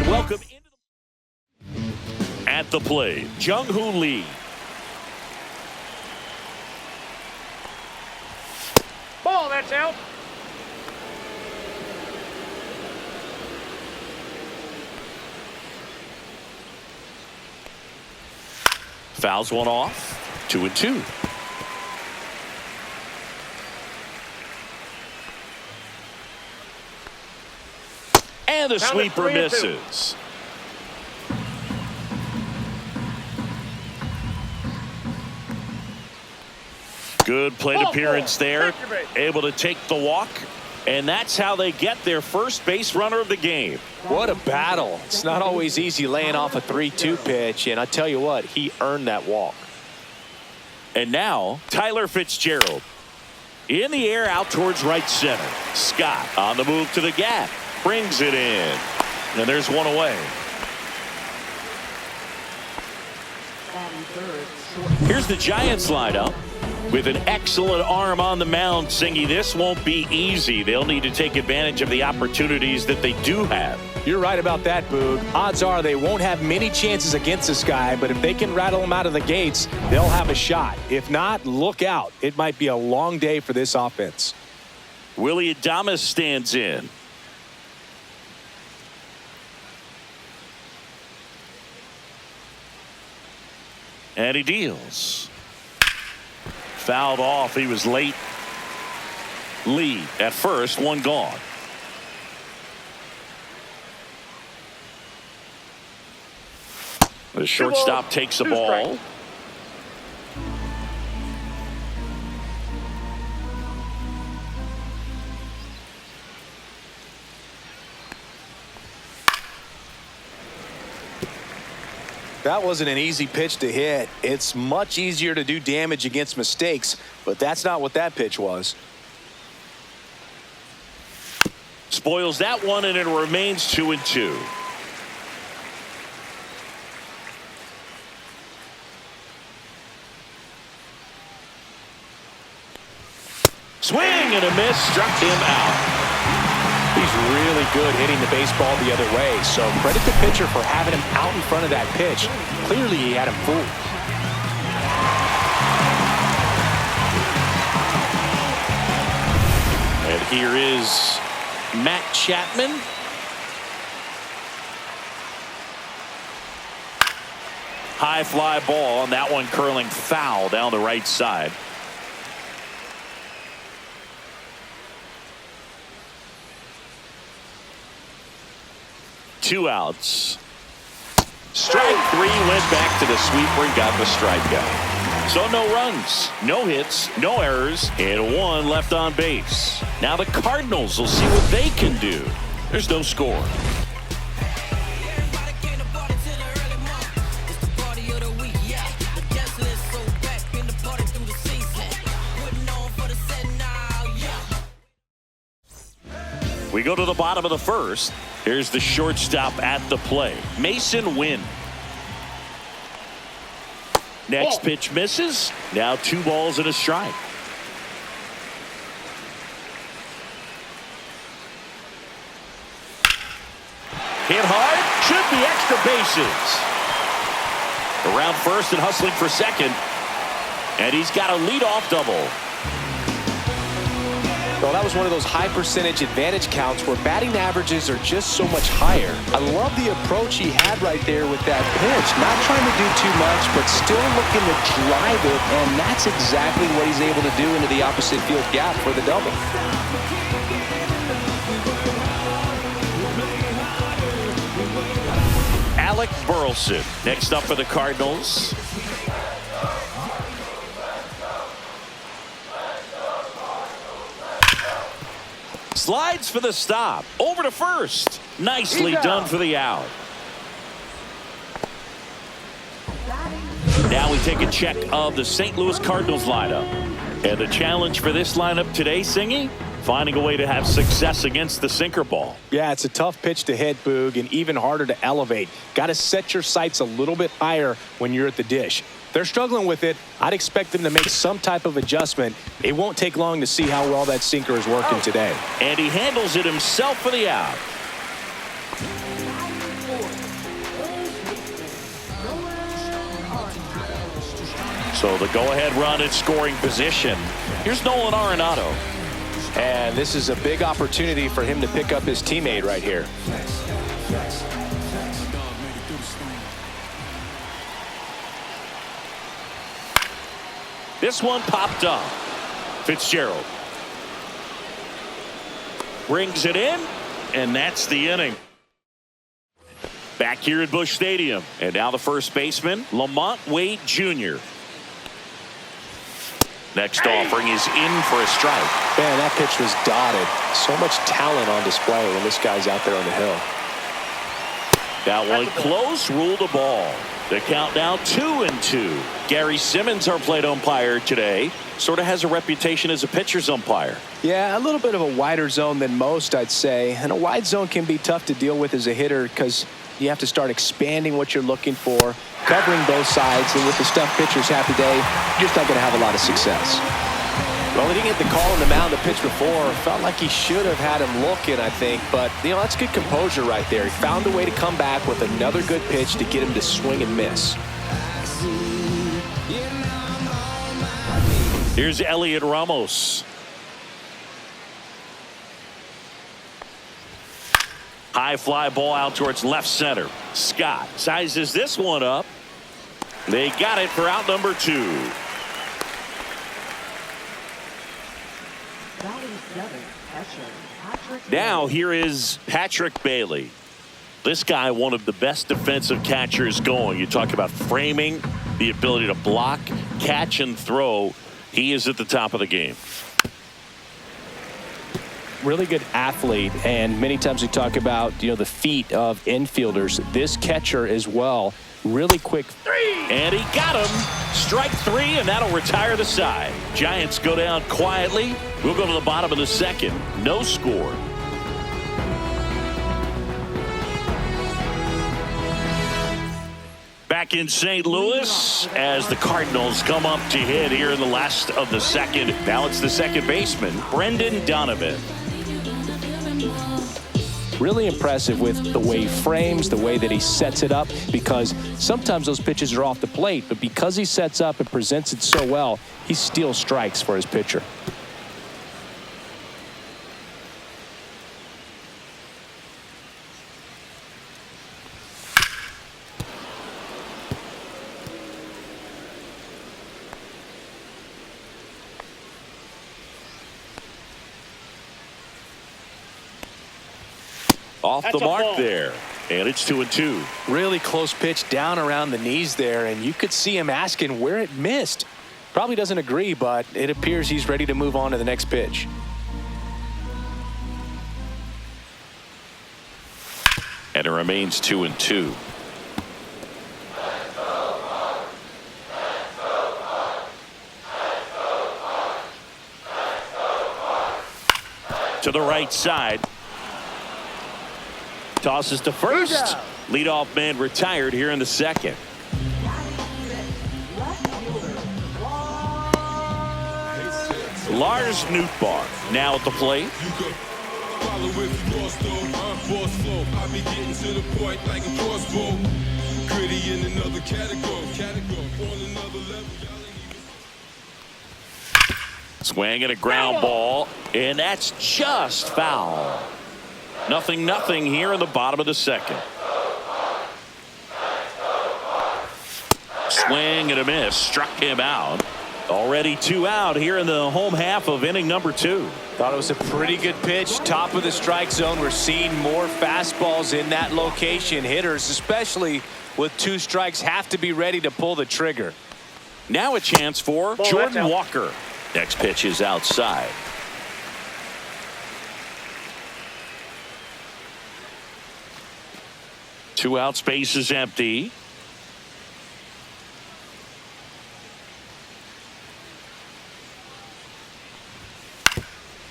Welcome at the plate, Jung-Hoo Lee. Ball, that's out. Fouls one off. 2-2. And the sweeper misses. Good plate appearance there. Able to take the walk. And that's how they get their first base runner of the game. What a battle. It's not always easy laying off a 3-2 pitch. And I tell you what, he earned that walk. And now, Tyler Fitzgerald. In the air out towards right center. Scott on the move to the gap. Brings it in. And there's one away. Here's the Giants lineup. With an excellent arm on the mound, Singy, this won't be easy. They'll need to take advantage of the opportunities that they do have. You're right about that, Boog. Odds are they won't have many chances against this guy, but if they can rattle him out of the gates, they'll have a shot. If not, look out. It might be a long day for this offense. Willie Adames stands in. And he deals. Fouled off. He was late. Lee at first, one gone. The shortstop takes the ball. That wasn't an easy pitch to hit. It's much easier to do damage against mistakes, but that's not what that pitch was. Spoils that one, and it remains 2-2. Swing and a miss, struck him out. He's really good hitting the baseball the other way, so credit the pitcher for having him out in front of that pitch. Clearly he had him fooled. And here is Matt Chapman. High fly ball, and that one curling foul down the right side. Two outs. Strike three, went back to the sweeper and got the strikeout. So no runs, no hits, no errors, and one left on base. Now the Cardinals will see what they can do. There's no score. We go to the bottom of the first. Here's the shortstop at the plate, Mason Wynn. Next pitch misses. Now 2 balls and a strike. Hit hard, should be extra bases. Around first and hustling for second. And he's got a leadoff double. Well, that was one of those high percentage advantage counts where batting averages are just so much higher. I love the approach he had right there with that pitch. Not trying to do too much, but still looking to drive it, and that's exactly what he's able to do into the opposite field gap for the double. Alec Burleson next up for the Cardinals. Slides for the stop. Over to first. Nicely done for the out. Now we take a check of the St. Louis Cardinals lineup. And the challenge for this lineup today, Singy, finding a way to have success against the sinker ball. Yeah, it's a tough pitch to hit, Boog, and even harder to elevate. Got to set your sights a little bit higher when you're at the dish. They're struggling with it. I'd expect them to make some type of adjustment. It won't take long to see how well that sinker is working today. And he handles it himself for the out. So the go-ahead run at scoring position. Here's Nolan Arenado. And this is a big opportunity for him to pick up his teammate right here. This one popped up. Fitzgerald brings it in, and that's the inning. Back here at Busch Stadium, and now the first baseman, Lamont Wade Jr. Next offering is in for a strike. Man, that pitch was dotted. So much talent on display when this guy's out there on the hill. That one close, ruled a ball. The count now 2-2. Gary Simmons, our plate umpire today, sort of has a reputation as a pitcher's umpire. Yeah, a little bit of a wider zone than most, I'd say. And a wide zone can be tough to deal with as a hitter because you have to start expanding what you're looking for, covering both sides, and with the stuff pitchers have today, you're just not going to have a lot of success. Well, he didn't get the call on the mound the pitch before. Felt like he should have had him looking, I think. But, you know, that's good composure right there. He found a way to come back with another good pitch to get him to swing and miss. Here's Elliot Ramos. High fly ball out towards left center. Scott sizes this one up. They got it for out number 2. Now here is Patrick Bailey. This guy, one of the best defensive catchers going. You talk about framing, the ability to block, catch, and throw. He is at the top of the game. Really good athlete, and many times we talk about, you know, the feet of infielders. This catcher as well, really quick. And he got him. Strike 3, and that'll retire the side. Giants go down quietly. We'll go to the bottom of the second. No score. Back in St. Louis as the Cardinals come up to hit here in the last of the second. Now it's the second baseman, Brendan Donovan. Really impressive with the way he frames, the way that he sets it up, because sometimes those pitches are off the plate, but because he sets up and presents it so well, he steals strikes for his pitcher. Off the mark there, and it's 2-2. Really close pitch down around the knees there, and you could see him asking where it missed. Probably doesn't agree, but it appears he's ready to move on to the next pitch. And it remains 2-2. To the right side. Tosses to first. Leadoff man retired here in the second. Lars Nootbaar now at the plate. Swing and a ground ball, and that's just foul. 0-0 here in the bottom of the second. Swing and a miss, struck him out. Already 2 out here in the home half of inning number 2. Thought it was a pretty good pitch, top of the strike zone. We're seeing more fastballs in that location. Hitters, especially with 2 strikes, have to be ready to pull the trigger. Now a chance for Jordan Walker. Next pitch is outside. Two out, space is empty.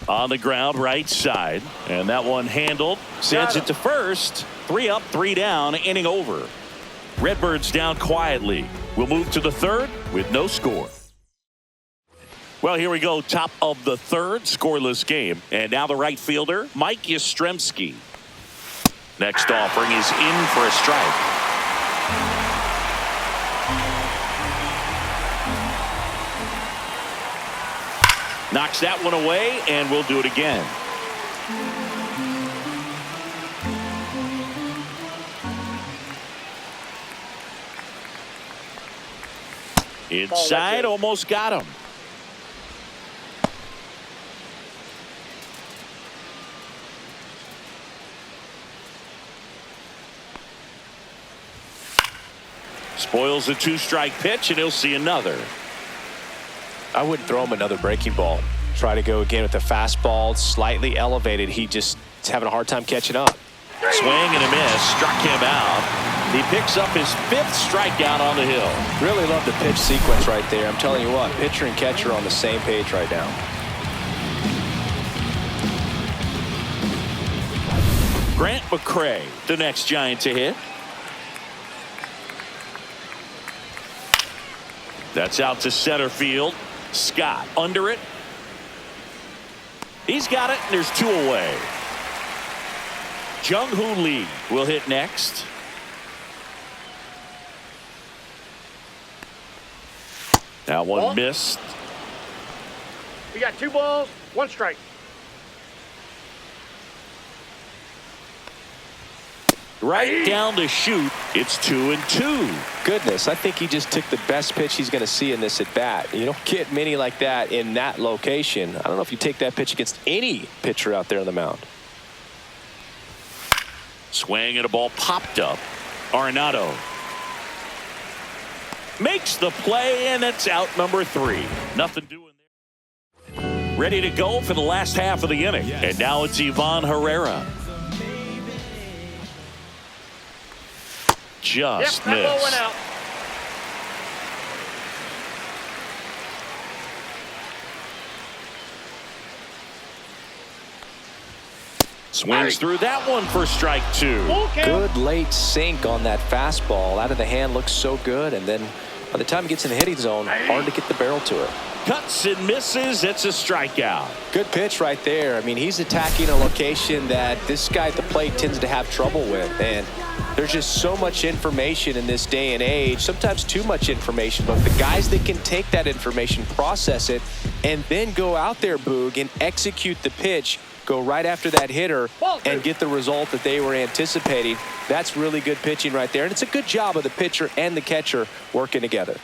On the ground, right side. And that one handled. Sends it to first. 3 up, 3 down, inning over. Redbirds down quietly. We'll move to the third with no score. Well, here we go. Top of the third, scoreless game. And now the right fielder, Mike Yastrzemski. Next offering is in for a strike. Knocks that one away, and we'll do it again. Inside, almost got him. Spoils a 2-strike pitch, and he'll see another. I wouldn't throw him another breaking ball. Try to go again with the fastball, slightly elevated. He just is having a hard time catching up. Swing and a miss, struck him out. He picks up his 5th strikeout on the hill. Really love the pitch sequence right there. I'm telling you what, pitcher and catcher are on the same page right now. Grant McCray, the next Giant to hit. That's out to center field. Scott under it. He's got it, and there's 2 away. Jung-Hoo Lee will hit next. That one missed. We got 2 balls, 1 strike. Right down to shoot. It's 2-2. Goodness, I think he just took the best pitch he's going to see in this at bat. You don't get many like that in that location. I don't know if you take that pitch against any pitcher out there on the mound. Swing and a ball popped up. Arenado makes the play, and it's out number 3. Nothing doing there. Ready to go for the last half of the inning. And now it's Ivan Herrera. Just that ball went missed. out. Swings through that one for strike 2. Good late sink on that fastball. Out of the hand, looks so good, and then by the time he gets in the hitting zone, hard to get the barrel to it. Cuts and misses. It's a strikeout. Good pitch right there. I mean, he's attacking a location that this guy at the plate tends to have trouble with, and there's just so much information in this day and age, sometimes too much information, but the guys that can take that information, process it, and then go out there, Boog, and execute the pitch, go right after that hitter and get the result that they were anticipating. That's really good pitching right there, and it's a good job of the pitcher and the catcher working together.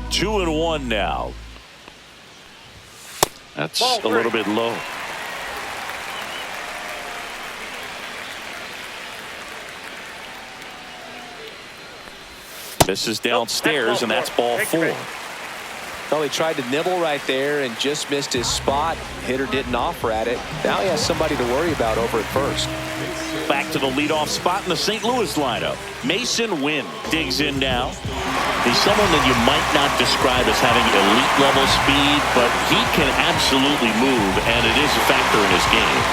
Two and one now. That's a little bit low. Misses downstairs, and that's ball 4. Well, he tried to nibble right there and just missed his spot. Hitter didn't offer at it. Now he has somebody to worry about over at first. Back to the leadoff spot in the St. Louis lineup. Mason Wynn digs in now. He's someone that you might not describe as having elite level speed, but he can absolutely move, and it is a factor in his game.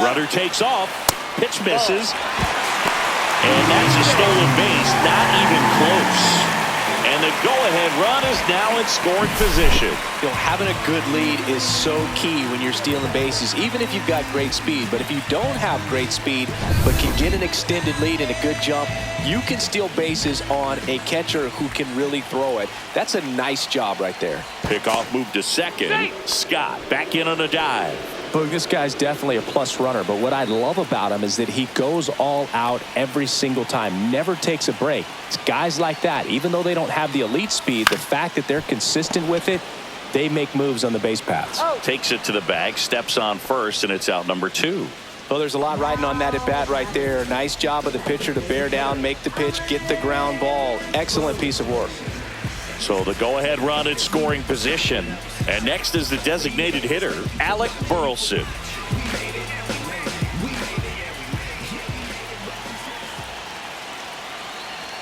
Runner takes off. Pitch misses. And that's a stolen base. Not even close. And the go-ahead run is now in scoring position. You know, having a good lead is so key when you're stealing bases, even if you've got great speed. But if you don't have great speed but can get an extended lead and a good jump, you can steal bases on a catcher who can really throw it. That's a nice job right there. Pickoff move to second. Scott back in on a dive. Boog, this guy's definitely a plus runner, but what I love about him is that he goes all out every single time, never takes a break. It's guys like that, even though they don't have the elite speed, the fact that they're consistent with it, they make moves on the base paths. Takes it to the bag, steps on first, and it's out number 2. Well, there's a lot riding on that at bat right there. Nice job of the pitcher to bear down, make the pitch, get the ground ball. Excellent piece of work. So the go-ahead run in scoring position. And next is the designated hitter, Alec Burleson.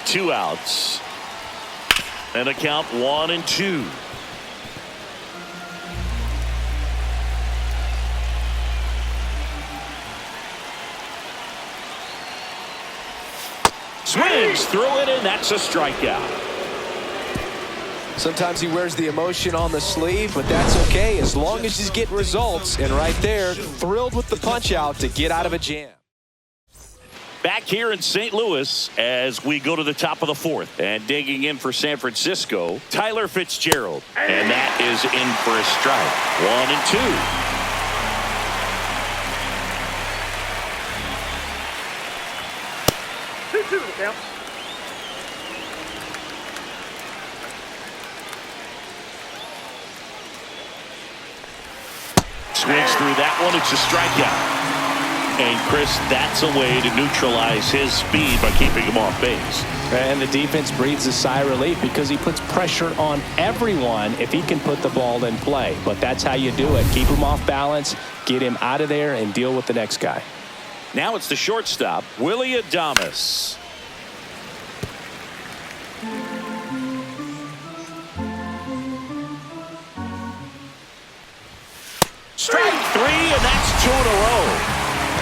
Two outs. And a count 1-2. Swings through it, and that's a strikeout. Sometimes he wears the emotion on the sleeve, but that's okay as long as he's getting results. And right there, thrilled with the punch out to get out of a jam. Back here in St. Louis as we go to the top of the fourth. And digging in for San Francisco, Tyler Fitzgerald. And that is in for a strike. 1-2. 2-2 the count. Swings through that one. It's a strikeout. And Chris, that's a way to neutralize his speed by keeping him off base. And the defense breathes a sigh of relief because he puts pressure on everyone if he can put the ball in play. But that's how you do it. Keep him off balance, get him out of there, and deal with the next guy. Now it's the shortstop, Willie Adames. Strike three, and that's 2 in a row.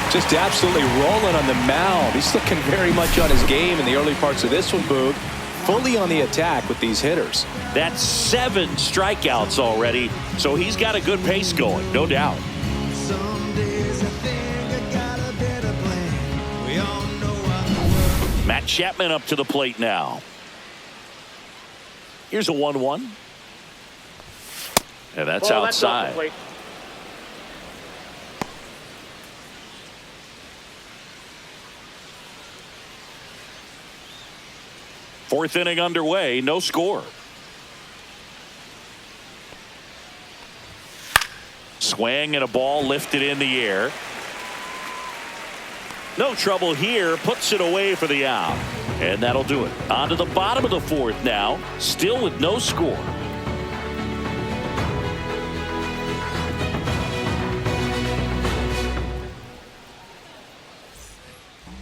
Just absolutely rolling on the mound. He's looking very much on his game in the early parts of this one, Boog. Fully on the attack with these hitters. That's 7 strikeouts already, so he's got a good pace going, no doubt. Matt Chapman up to the plate now. Here's a 1-1. And that's outside. That's Fourth inning underway, no score. Swing and a ball lifted in the air. No trouble here, puts it away for the out. And that'll do it. On to the bottom of the fourth now, still with no score.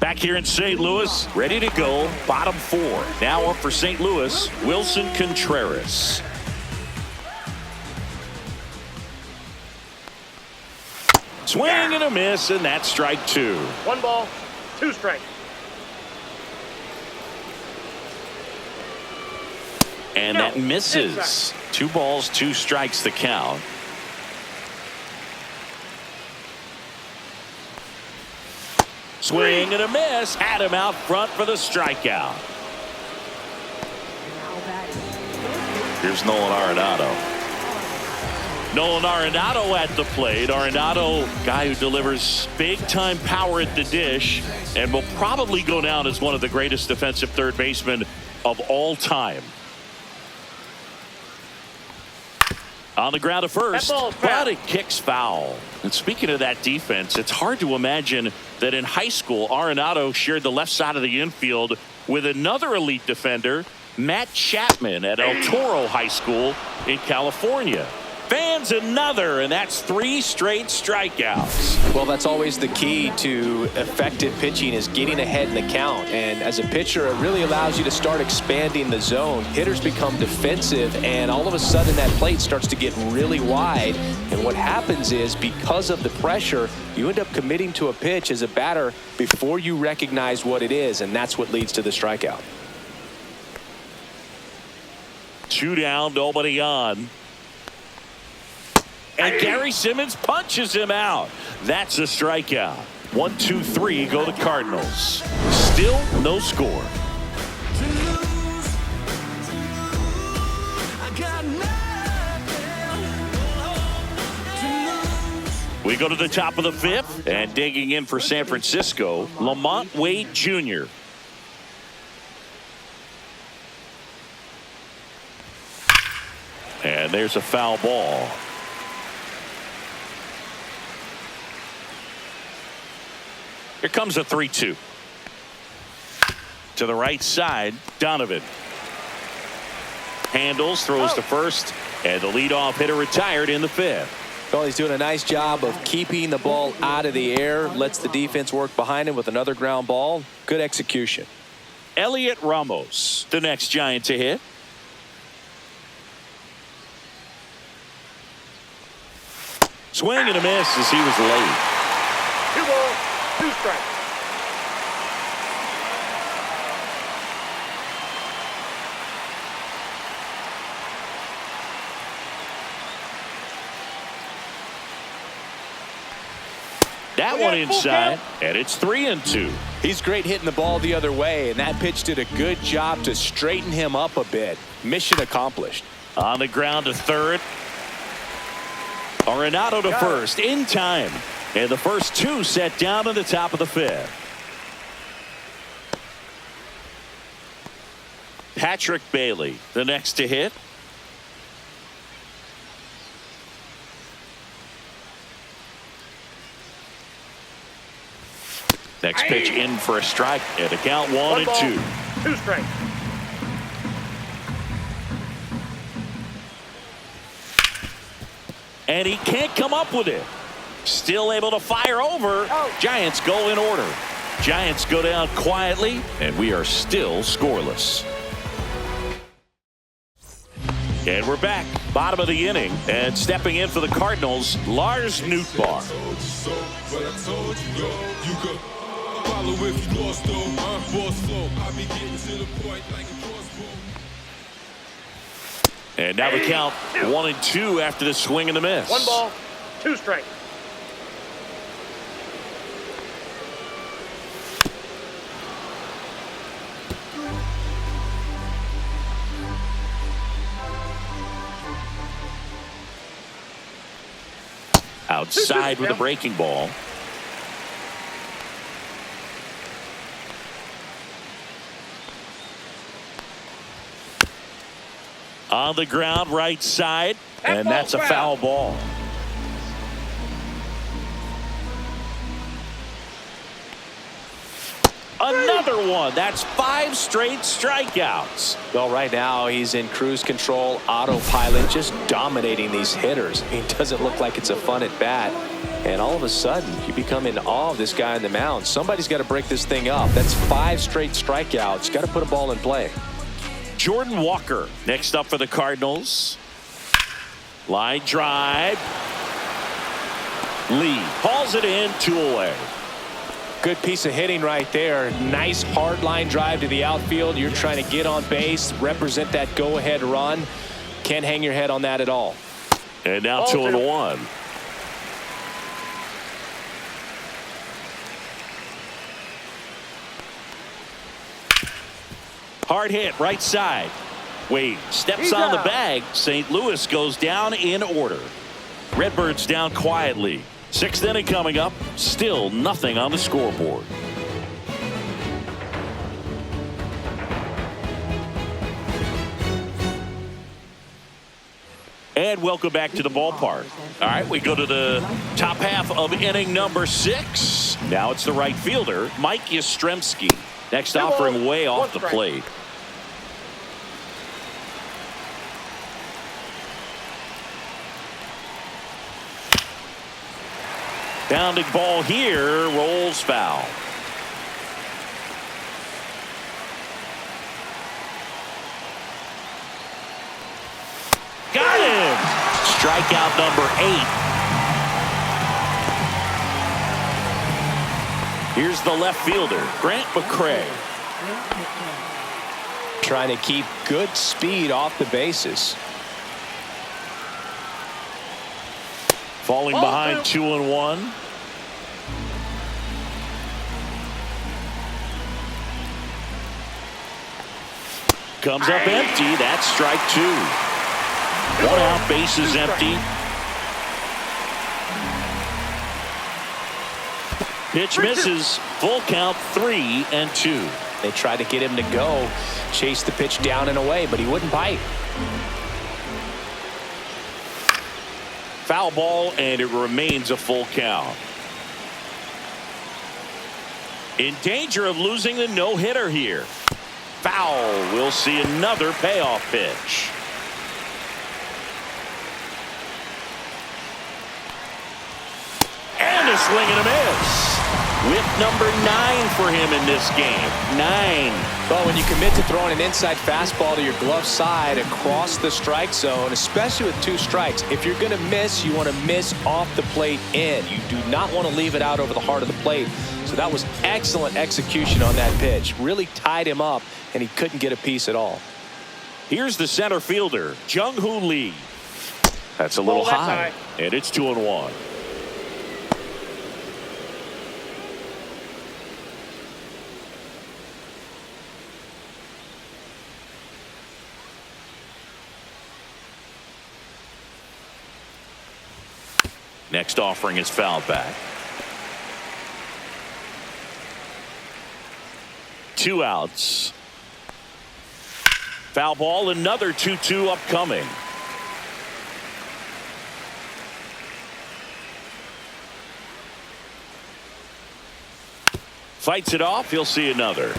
Back here in St. Louis, ready to go. Bottom 4. Now up for St. Louis, Wilson Contreras. Swing and a miss, and that's strike 2. 1 ball, 2 strikes. And that misses. 2 balls, 2 strikes the count. Swing and a miss. Had him out front for the strikeout. Here's Nolan Arenado. Nolan Arenado at the plate. Arenado, guy who delivers big-time power at the dish and will probably go down as one of the greatest defensive third basemen of all time. On the ground at first, but it kicks foul. And speaking of that defense, it's hard to imagine that in high school, Arenado shared the left side of the infield with another elite defender, Matt Chapman, at El Toro High School in California. Fans another, and that's 3 straight strikeouts. Well, that's always the key to effective pitching, is getting ahead in the count. And as a pitcher, it really allows you to start expanding the zone. Hitters become defensive, and all of a sudden that plate starts to get really wide. And what happens is, because of the pressure, you end up committing to a pitch as a batter before you recognize what it is, and that's what leads to the strikeout. 2 down, nobody on. And Gary Simmons punches him out. That's a strikeout. 1, 2, 3 go the Cardinals. Still no score. We go to the top of the 5th, and digging in for San Francisco, Lamont Wade Jr. And there's a foul ball. Here comes a 3-2. To the right side, Donovan. Handles, throws to first, and the leadoff hitter retired in the 5th. Well, he's doing a nice job of keeping the ball out of the air, lets the defense work behind him with another ground ball. Good execution. Elliot Ramos, the next Giant to hit. Swing and a miss as he was late. 2 balls, 2 strikes. That one inside, and it's 3-2. He's great hitting the ball the other way, and that pitch did a good job to straighten him up a bit. Mission accomplished. On the ground to third. Arenado to first in time. And the first two set down in the top of the fifth. Patrick Bailey, the next to hit. Next pitch in for a strike. And a count 1-2. 2 strikes. And he can't come up with it. Still able to fire over. Giants go in order. Giants go down quietly, and we are still scoreless. And we're back. Bottom of the inning. And stepping in for the Cardinals, Lars Nootbaar. And now the count 1-2 after the swing and the miss. 1 ball, 2 strikes. Outside with a breaking ball. On the ground, right side, and that's a foul ball. Another one. That's 5 straight strikeouts. Well, right now he's in cruise control, autopilot, just dominating these hitters. It doesn't look like it's a fun at bat. And all of a sudden, you become in awe of this guy on the mound. Somebody's got to break this thing up. That's 5 straight strikeouts. Got to put a ball in play. Jordan Walker next up for the Cardinals. Line drive. Lee hauls it in, 2 away. Good piece of hitting right there. Nice hard line drive to the outfield. You're trying to get on base, represent that go-ahead run. Can't hang your head on that at all. And now 2-1. Hard hit, right side. Wade steps on the bag. St. Louis goes down in order. Redbirds down quietly. 6th inning coming up. Still nothing on the scoreboard. And welcome back to the ballpark. All right, we go to the top half of inning number 6. Now it's the right fielder, Mike Yastrzemski. Next offering way off the plate. Bounding ball here, rolls foul. Got him! Strikeout number 8. Here's the left fielder, Grant McCray. Trying to keep good speed off the bases. Falling behind 2-1. Comes up empty. That's strike 2. 1 out, bases empty. Pitch misses. Full count, 3-2. They tried to get him to go, chase the pitch down and away, but he wouldn't bite. Foul ball, and it remains a full count. In danger of losing the no-hitter here. Foul. We'll see another payoff pitch. And a swing and a miss. With number 9 for him in this game. 9. Well, when you commit to throwing an inside fastball to your glove side across the strike zone, especially with 2 strikes, if you're going to miss, you want to miss off the plate in. You do not want to leave it out over the heart of the plate. So that was excellent execution on that pitch. Really tied him up, and he couldn't get a piece at all. Here's the center fielder, Jung-Hoo Lee. That's a little high, and it's 2-1. Next offering is fouled back. 2 outs. Foul ball, another 2-2 upcoming. Fights it off. He'll see another.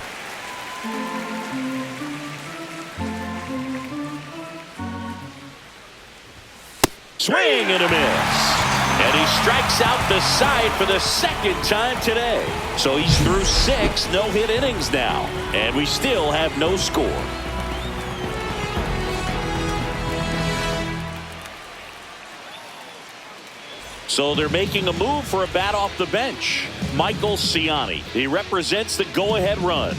Swing and a miss. And he strikes out the side for the second time today. So he's through 6 no-hit innings now. And we still have no score. So they're making a move for a bat off the bench. Michael Ciani. He represents the go-ahead run.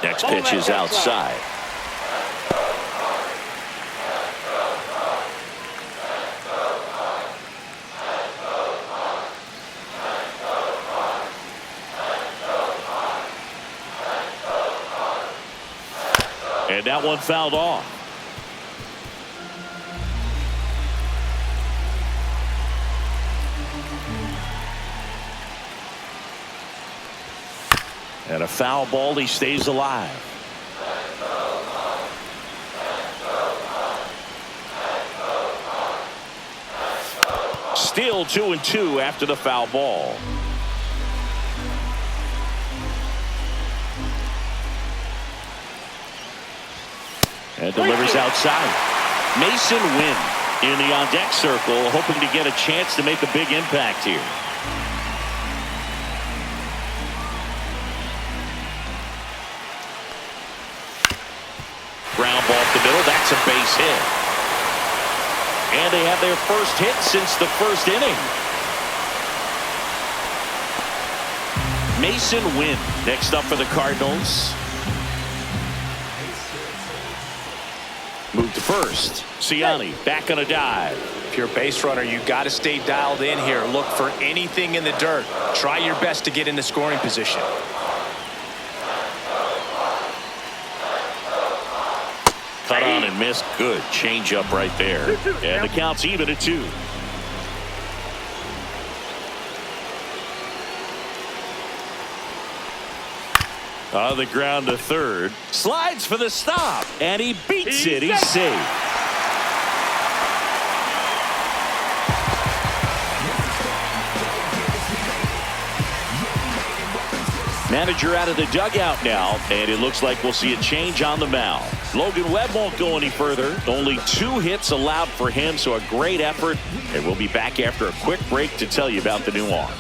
Next pitch is outside. And that one fouled off. And a foul ball. He stays alive. Still 2-2 after the foul ball. And delivers outside. Mason Wynn in the on-deck circle, hoping to get a chance to make a big impact here. Ground ball up the middle. That's a base hit. And they have their first hit since the first inning. Mason Wynn next up for the Cardinals. Move to first. Ciani back on a dive. If you're a base runner, you got to stay dialed in here. Look for anything in the dirt. Try your best to get in the scoring position. Cut on and missed. Good change up right there. And the count's even at 2. On the ground to third. Slides for the stop. And he beats it. He's safe. Manager out of the dugout now, and it looks like we'll see a change on the mound. Logan Webb won't go any further. Only 2 hits allowed for him, so a great effort. And we'll be back after a quick break to tell you about the new arm.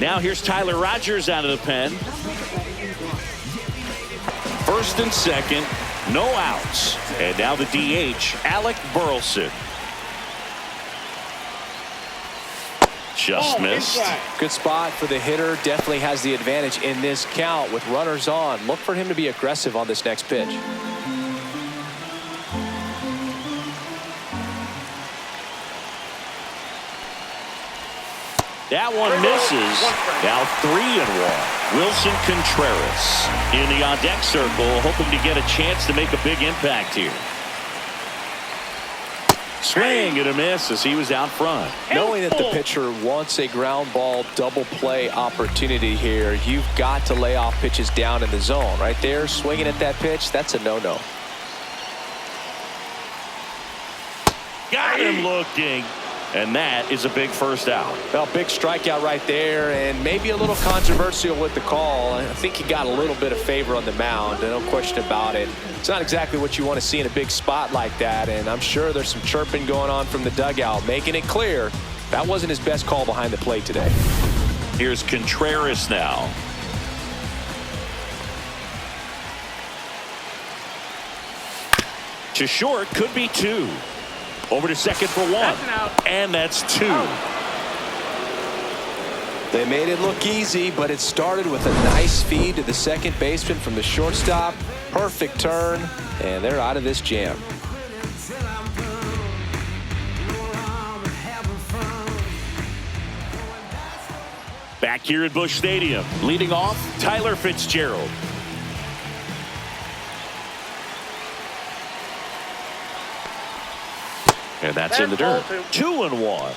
Now here's Tyler Rogers out of the pen. First and second, no outs. And now the DH, Alec Burleson. Just missed. Good spot for the hitter. Definitely has the advantage in this count with runners on. Look for him to be aggressive on this next pitch. That one misses. Now 3-1. Wilson Contreras in the on-deck circle, hoping to get a chance to make a big impact here. Swing and a miss as he was out front. Knowing that the pitcher wants a ground ball double play opportunity here, you've got to lay off pitches down in the zone. Right there, swinging at that pitch, that's a no-no. Got him looking. And that is a big first out. Well, big strikeout right there, and maybe a little controversial with the call. I think he got a little bit of favor on the mound, no question about it. It's not exactly what you want to see in a big spot like that, and I'm sure there's some chirping going on from the dugout, making it clear that wasn't his best call behind the plate today. Here's Contreras now. To short, could be 2. Over to second for 1. That's an out. And that's 2. They made it look easy, but it started with a nice feed to the second baseman from the shortstop. Perfect turn, and they're out of this jam. Back here at Busch Stadium, leading off, Tyler Fitzgerald. And that's in the dirt. 2-1.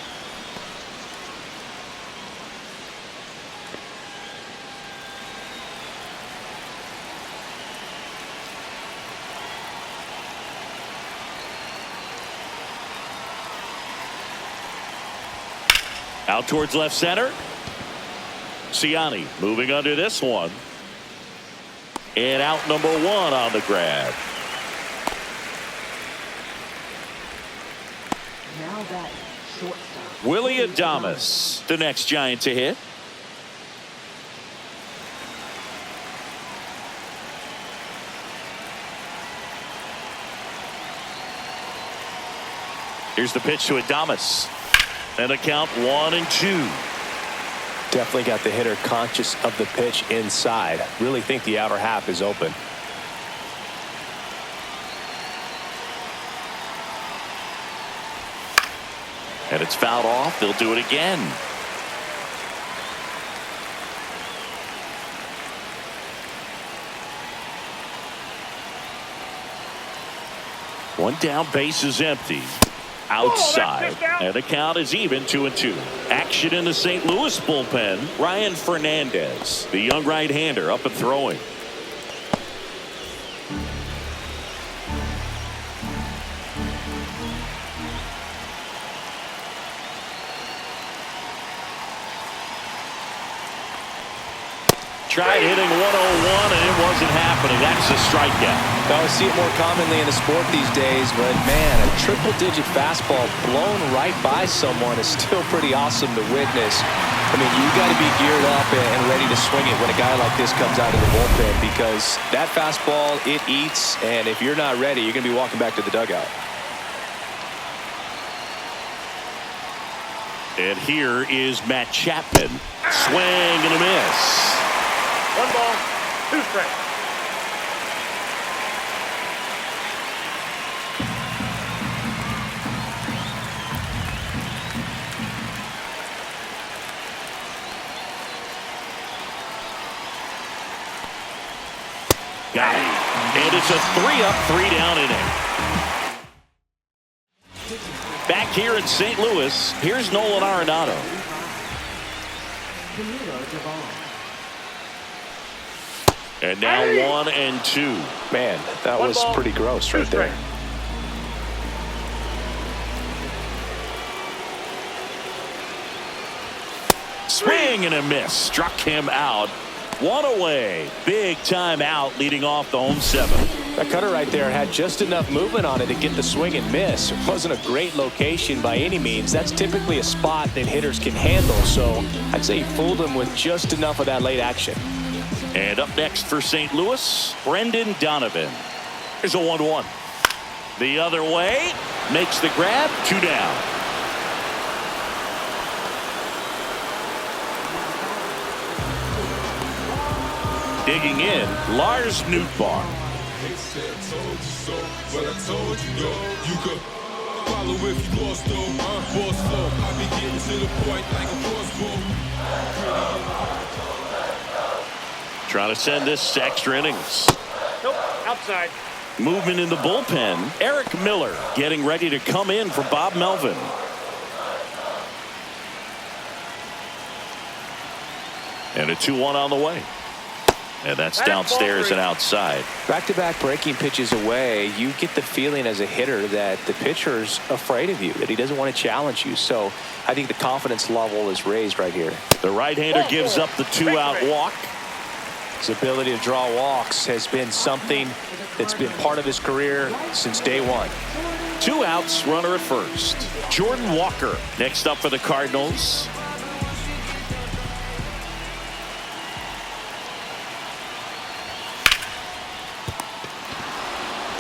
Out towards left center. Ciani moving under this one. And out number 1 on the grab. Now that shortstop. Willie Adames, the next Giant to hit. Here's the pitch to Adames. And a count 1-2. Definitely got the hitter conscious of the pitch inside. Really think the outer half is open. And it's fouled off. They'll do it again. One down, base is empty. Outside. And the count is even 2-2. Action in the St. Louis bullpen. Ryan Fernandez, the young right-hander, up and throwing. Tried hitting 101 and it wasn't happening. That's a strikeout. Now we see it more commonly in the sport these days, but man, a triple-digit fastball blown right by someone is still pretty awesome to witness. I mean, you got to be geared up and ready to swing it when a guy like this comes out of the bullpen, because that fastball, it eats, and if you're not ready, you're going to be walking back to the dugout. And here is Matt Chapman. Swing and a miss. 1 ball, 2 strikes. Got it. And it's a 3-up, 3-down inning. Back here in St. Louis, here's Nolan Arenado. And now 1-2. Man, that was pretty gross right there. Swing and a miss. Struck him out. 1 away. Big time out leading off the home 7th. That cutter right there had just enough movement on it to get the swing and miss. It wasn't a great location by any means. That's typically a spot that hitters can handle. So I'd say he fooled him with just enough of that late action. And up next for St. Louis, Brendan Donovan. Here's a 1-1. The other way. Makes the grab. 2 down. Digging in, Lars Nootbaar. Trying to send this to extra innings. Nope, outside. Movement in the bullpen. Eric Miller getting ready to come in for Bob Melvin. And a 2-1 on the way. And that's downstairs and outside. Back-to-back breaking pitches away, you get the feeling as a hitter that the pitcher's afraid of you, that he doesn't want to challenge you. So I think the confidence level is raised right here. The right-hander gives up the 2-out walk. His ability to draw walks has been something that's been part of his career since day 1. 2 outs, runner at first. Jordan Walker next up for the Cardinals.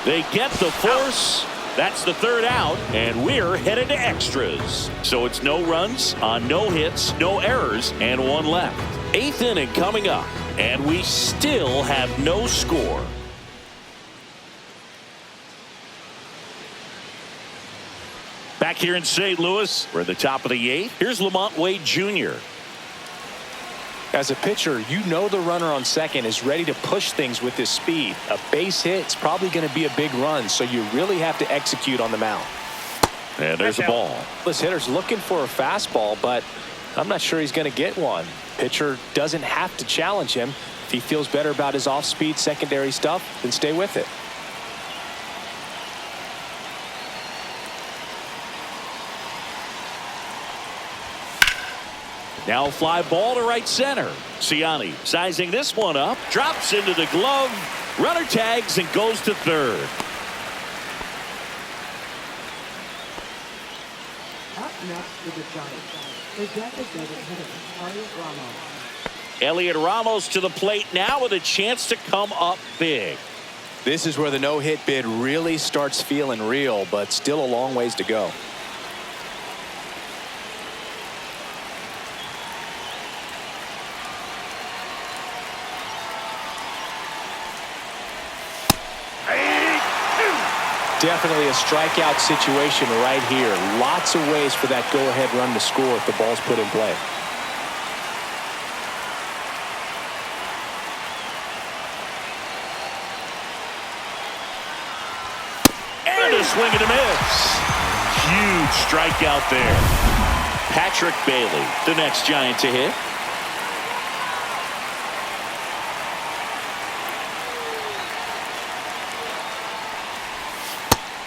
They get the force. That's the 3rd out, and we're headed to extras. So it's no runs on no hits, no errors, and 1 left. 8th inning coming up, and we still have no score. Back here in St. Louis, we're at the top of the 8th. Here's Lamont Wade Jr. As a pitcher, you know the runner on second is ready to push things with his speed. A base hit's probably going to be a big run, so you really have to execute on the mound. And there's a ball. This hitter's looking for a fastball, but I'm not sure he's going to get one. Pitcher doesn't have to challenge him. If he feels better about his off-speed secondary stuff, then stay with it. Now a fly ball to right center. Ciani sizing this one up. Drops into the glove. Runner tags and goes to third. Up next for the Giants, the designated hitter, Ramos. Elliot Ramos to the plate now with a chance to come up big. This is where the no-hit bid really starts feeling real, but still a long ways to go. Definitely a strikeout situation right here. Lots of ways for that go-ahead run to score if the ball's put in play. And a swing and a miss. Huge strikeout there. Patrick Bailey, the next Giant to hit.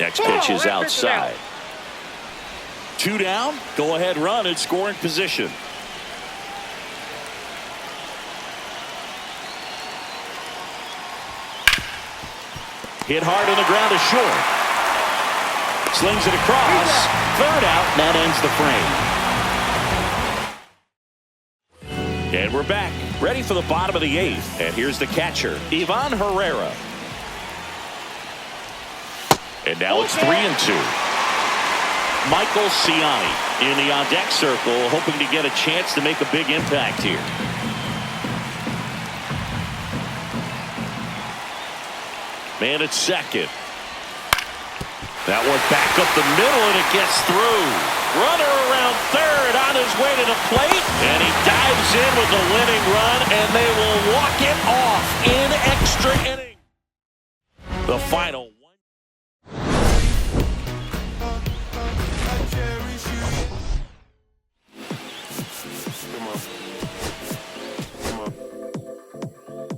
Next pitch is outside. 2 down. Go ahead run in scoring position. Hit hard on the ground to short. Slings it across. Third out. And that ends the frame. And we're back. Ready for the bottom of the 8th. And here's the catcher, Ivan Herrera. And now it's 3-2. Michael Ciani in the on-deck circle, hoping to get a chance to make a big impact here. Man at second. That one back up the middle, and it gets through. Runner around third on his way to the plate, and he dives in with the winning run, and they will walk it off in extra innings. The final.